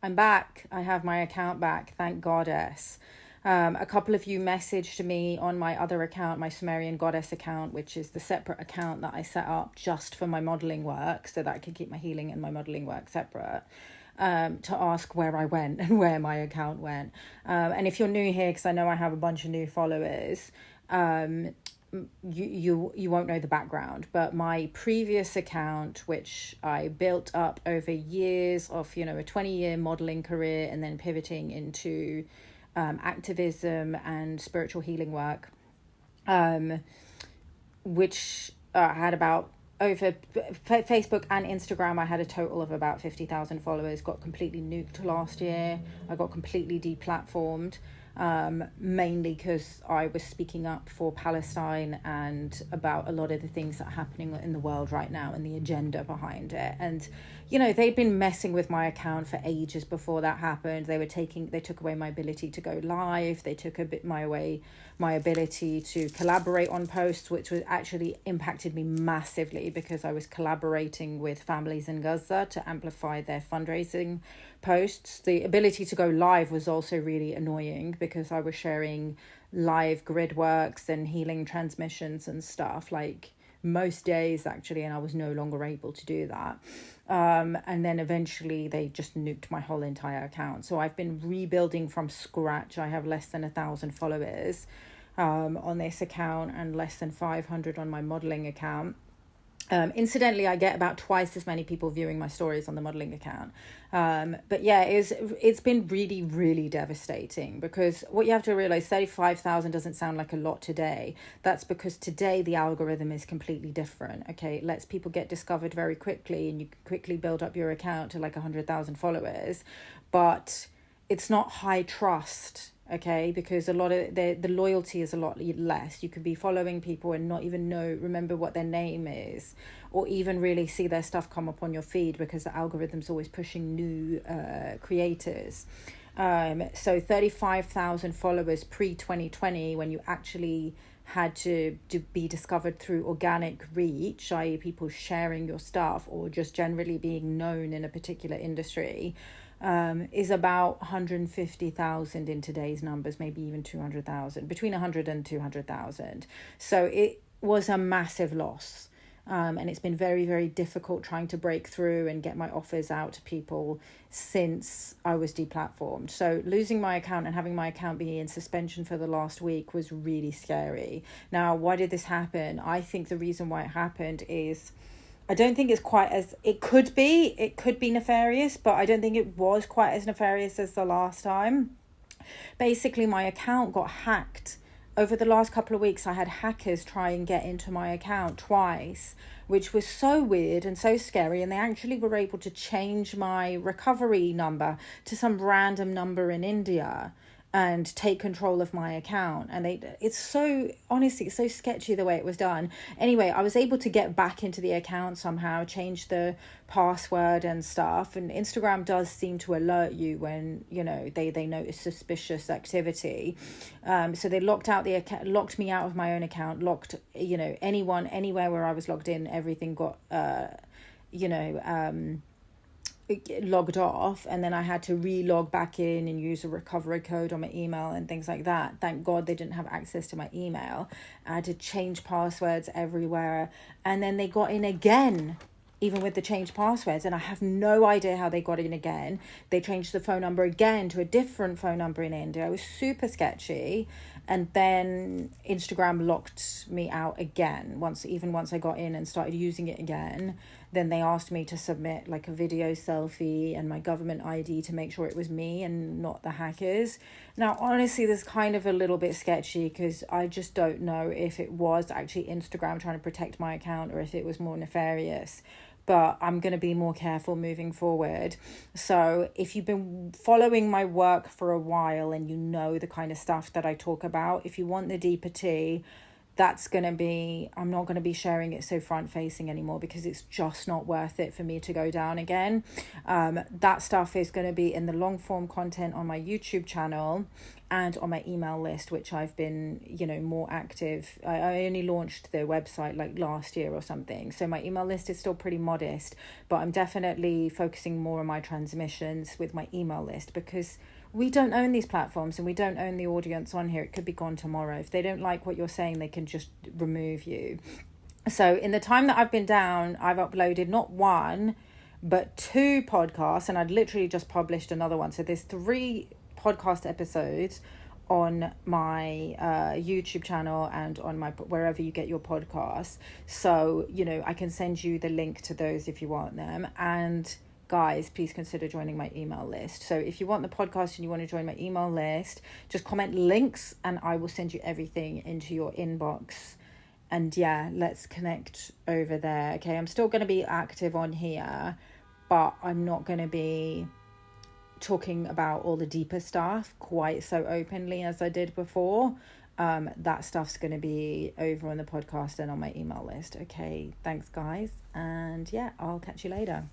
I'm back. I have my account back. Thank Goddess. A couple of you messaged me on my other account, my Sumerian Goddess account, which is the separate account that I set up just for my modeling work so that I can keep my healing and my modeling work separate, to ask where I went and where my account went. And if you're new here, because I know I have a bunch of new followers, you won't know the background, but my previous account, which I built up over years of a 20-year modeling career and then pivoting into activism and spiritual healing work, which had about over Facebook and Instagram, I had a total of about 50,000 followers. Got completely nuked last year. I got completely deplatformed, mainly because I was speaking up for Palestine and about a lot of the things that are happening in the world right now and the agenda behind it. And they'd been messing with my account for ages before that happened. They took away my ability to go live. They took my ability to collaborate on posts, which was actually impacted me massively because I was collaborating with families in Gaza to amplify their fundraising posts. The ability to go live was also really annoying because I was sharing live grid works and healing transmissions and stuff like most days actually, and I was no longer able to do that. And then eventually they just nuked my whole entire account. So I've been rebuilding from scratch. I have less than 1,000 followers on this account and less than 500 on my modeling account. Incidentally, I get about twice as many people viewing my stories on the modeling account. But yeah, it's been really, really devastating because what you have to realize, 35,000 doesn't sound like a lot today. That's because today the algorithm is completely different. Okay, it lets people get discovered very quickly and you can quickly build up your account to like 100,000 followers, but it's not high trust. Okay, because a lot of the loyalty is a lot less. You could be following people and not even remember what their name is, or even really see their stuff come up on your feed because the algorithm's always pushing new creators. So 35,000 followers pre-2020, when you actually had to be discovered through organic reach, i.e. people sharing your stuff or just generally being known in a particular industry, is about 150,000 in today's numbers, maybe even 200,000, between 100 and 200,000. So it was a massive loss. And it's been very, very difficult trying to break through and get my offers out to people since I was deplatformed. So losing my account and having my account be in suspension for the last week was really scary. Now, why did this happen? I think the reason why it happened is, I don't think it's quite as, it could be nefarious, but I don't think it was quite as nefarious as the last time. Basically, my account got hacked. Over the last couple of weeks, I had hackers try and get into my account twice, which was so weird and so scary. And they actually were able to change my recovery number to some random number in India and take control of my account. And it's so, honestly, it's so sketchy the way it was done. Anyway, I was able to get back into the account somehow, change the password and stuff. And Instagram does seem to alert you when, they notice suspicious activity. So they locked out the account, locked me out of my own account, locked, anyone, anywhere where I was logged in, everything got, logged off, and then I had to re-log back in and use a recovery code on my email and things like that. Thank God they didn't have access to my email. I had to change passwords everywhere, and then they got in again, even with the changed passwords, and I have no idea how they got in again. They changed the phone number again to a different phone number in India. It was super sketchy. And then Instagram locked me out again. Once I got in and started using it again, then they asked me to submit like a video selfie and my government ID to make sure it was me and not the hackers. Now, honestly, this is kind of a little bit sketchy because I just don't know if it was actually Instagram trying to protect my account or if it was more nefarious. But I'm going to be more careful moving forward. So if you've been following my work for a while and you know the kind of stuff that I talk about, if you want the deeper tea, that's going to be, I'm not going to be sharing it so front facing anymore, because it's just not worth it for me to go down again. That stuff is going to be in the long form content on my YouTube channel and on my email list, which I've been, more active. I only launched the website like last year or something. So my email list is still pretty modest, but I'm definitely focusing more on my transmissions with my email list, because we don't own these platforms and we don't own the audience on here. It could be gone tomorrow. If they don't like what you're saying, they can just remove you. So in the time that I've been down, I've uploaded not one, but 2 podcasts, and I'd literally just published another one. So there's 3 podcast episodes on my YouTube channel and on my wherever you get your podcasts. So, I can send you the link to those if you want them. And guys, please consider joining my email list. So if you want the podcast and you want to join my email list, just comment links and I will send you everything into your inbox. And yeah, let's connect over there. Okay, I'm still going to be active on here, but I'm not going to be talking about all the deeper stuff quite so openly as I did before. That stuff's going to be over on the podcast and on my email list. Okay, thanks guys. And yeah, I'll catch you later.